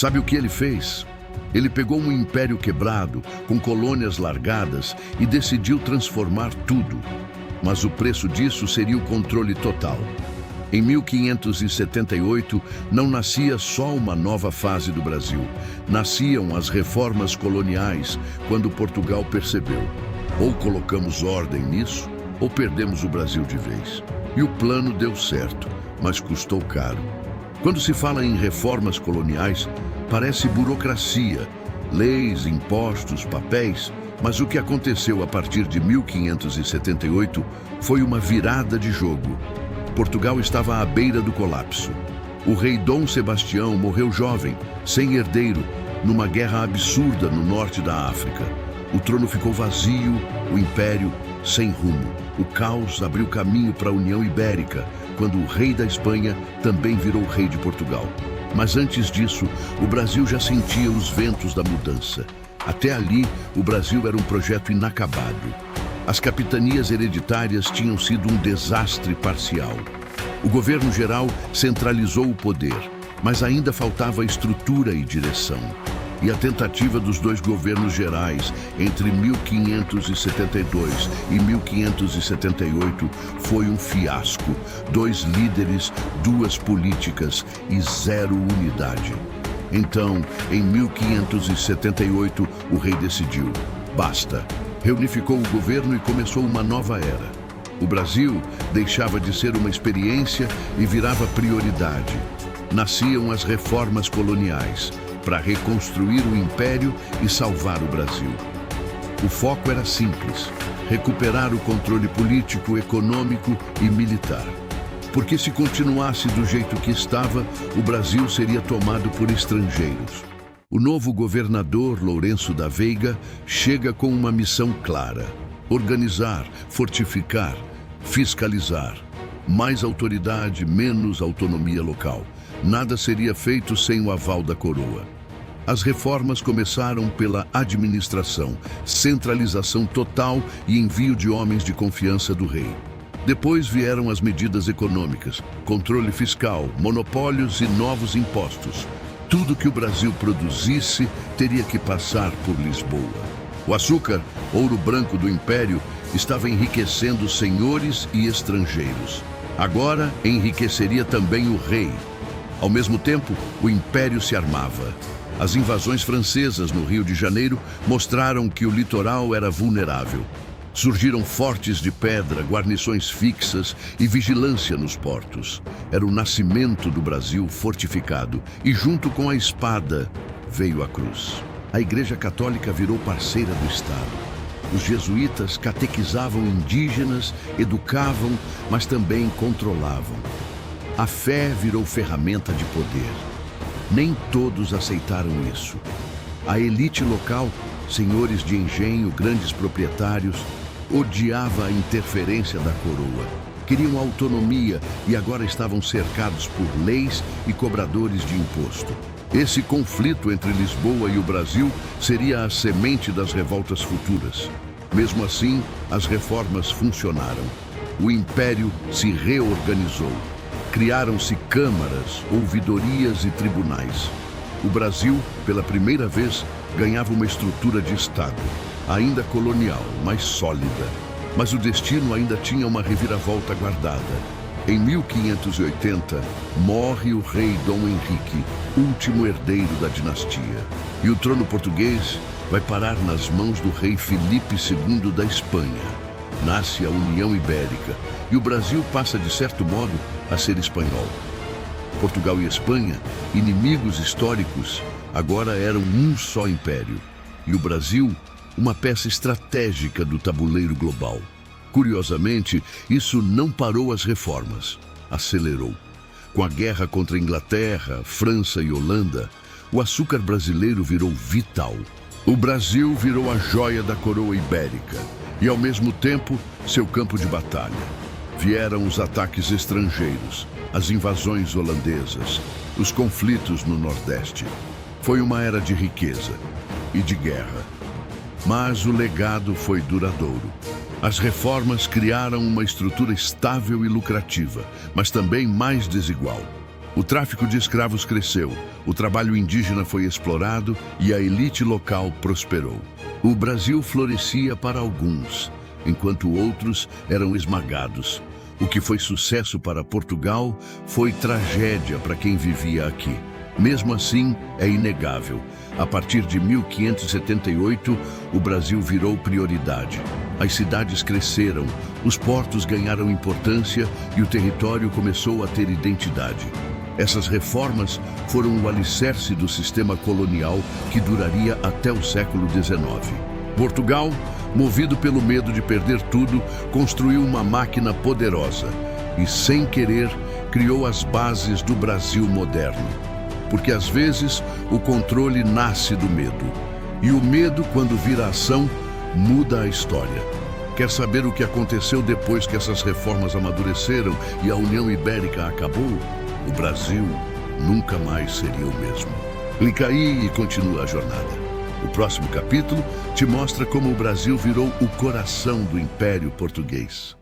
Sabe o que ele fez? Ele pegou um império quebrado, com colônias largadas, e decidiu transformar tudo. Mas o preço disso seria o controle total. Em 1578, não nascia só uma nova fase do Brasil. Nasciam as reformas coloniais, quando Portugal percebeu: ou colocamos ordem nisso, ou perdemos o Brasil de vez. E o plano deu certo, mas custou caro. Quando se fala em reformas coloniais, parece burocracia, leis, impostos, papéis, mas o que aconteceu a partir de 1578 foi uma virada de jogo. Portugal estava à beira do colapso. O rei Dom Sebastião morreu jovem, sem herdeiro, numa guerra absurda no norte da África. O trono ficou vazio, o império sem rumo. O caos abriu caminho para a União Ibérica, quando o rei da Espanha também virou rei de Portugal. Mas antes disso, o Brasil já sentia os ventos da mudança. Até ali, o Brasil era um projeto inacabado. As capitanias hereditárias tinham sido um desastre parcial. O governo geral centralizou o poder, mas ainda faltava estrutura e direção. E a tentativa dos dois governos gerais, entre 1572 e 1578, foi um fiasco. 2 líderes, 2 políticas e 0 unidade. Então, em 1578, o rei decidiu: basta. Reunificou o governo e começou uma nova era. O Brasil deixava de ser uma experiência e virava prioridade. Nasciam as reformas coloniais, para reconstruir o império e salvar o Brasil. O foco era simples: recuperar o controle político, econômico e militar. Porque se continuasse do jeito que estava, o Brasil seria tomado por estrangeiros. O novo governador, Lourenço da Veiga, chega com uma missão clara: organizar, fortificar, fiscalizar. Mais autoridade, menos autonomia local. Nada seria feito sem o aval da coroa. As reformas começaram pela administração, centralização total e envio de homens de confiança do rei. Depois vieram as medidas econômicas, controle fiscal, monopólios e novos impostos. Tudo que o Brasil produzisse teria que passar por Lisboa. O açúcar, ouro branco do império, estava enriquecendo senhores e estrangeiros. Agora enriqueceria também o rei. Ao mesmo tempo, o império se armava. As invasões francesas no Rio de Janeiro mostraram que o litoral era vulnerável. Surgiram fortes de pedra, guarnições fixas e vigilância nos portos. Era o nascimento do Brasil fortificado e, junto com a espada, veio a cruz. A Igreja Católica virou parceira do Estado. Os jesuítas catequizavam indígenas, educavam, mas também controlavam. A fé virou ferramenta de poder. Nem todos aceitaram isso. A elite local, senhores de engenho, grandes proprietários, odiava a interferência da coroa. Queriam autonomia e agora estavam cercados por leis e cobradores de imposto. Esse conflito entre Lisboa e o Brasil seria a semente das revoltas futuras. Mesmo assim, as reformas funcionaram. O império se reorganizou. Criaram-se câmaras, ouvidorias e tribunais. O Brasil, pela primeira vez, ganhava uma estrutura de Estado, ainda colonial, mas sólida. Mas o destino ainda tinha uma reviravolta guardada. Em 1580, morre o rei Dom Henrique, último herdeiro da dinastia. E o trono português vai parar nas mãos do rei Filipe II da Espanha. Nasce a União Ibérica e o Brasil passa, de certo modo, a ser espanhol. Portugal e Espanha, inimigos históricos, agora eram um só império. E o Brasil, uma peça estratégica do tabuleiro global. Curiosamente, isso não parou as reformas, acelerou. Com a guerra contra a Inglaterra, França e Holanda, o açúcar brasileiro virou vital. O Brasil virou a joia da coroa ibérica e, ao mesmo tempo, seu campo de batalha. Vieram os ataques estrangeiros, as invasões holandesas, os conflitos no Nordeste. Foi uma era de riqueza e de guerra. Mas o legado foi duradouro. As reformas criaram uma estrutura estável e lucrativa, mas também mais desigual. O tráfico de escravos cresceu, o trabalho indígena foi explorado e a elite local prosperou. O Brasil florescia para alguns, enquanto outros eram esmagados. O que foi sucesso para Portugal foi tragédia para quem vivia aqui. Mesmo assim, é inegável. A partir de 1578, o Brasil virou prioridade. As cidades cresceram, os portos ganharam importância e o território começou a ter identidade. Essas reformas foram o alicerce do sistema colonial que duraria até o século XIX. Portugal, movido pelo medo de perder tudo, construiu uma máquina poderosa e, sem querer, criou as bases do Brasil moderno. Porque às vezes o controle nasce do medo. E o medo, quando vira ação, muda a história. Quer saber o que aconteceu depois que essas reformas amadureceram e a União Ibérica acabou? O Brasil nunca mais seria o mesmo. Clica aí e continua a jornada. O próximo capítulo te mostra como o Brasil virou o coração do Império Português.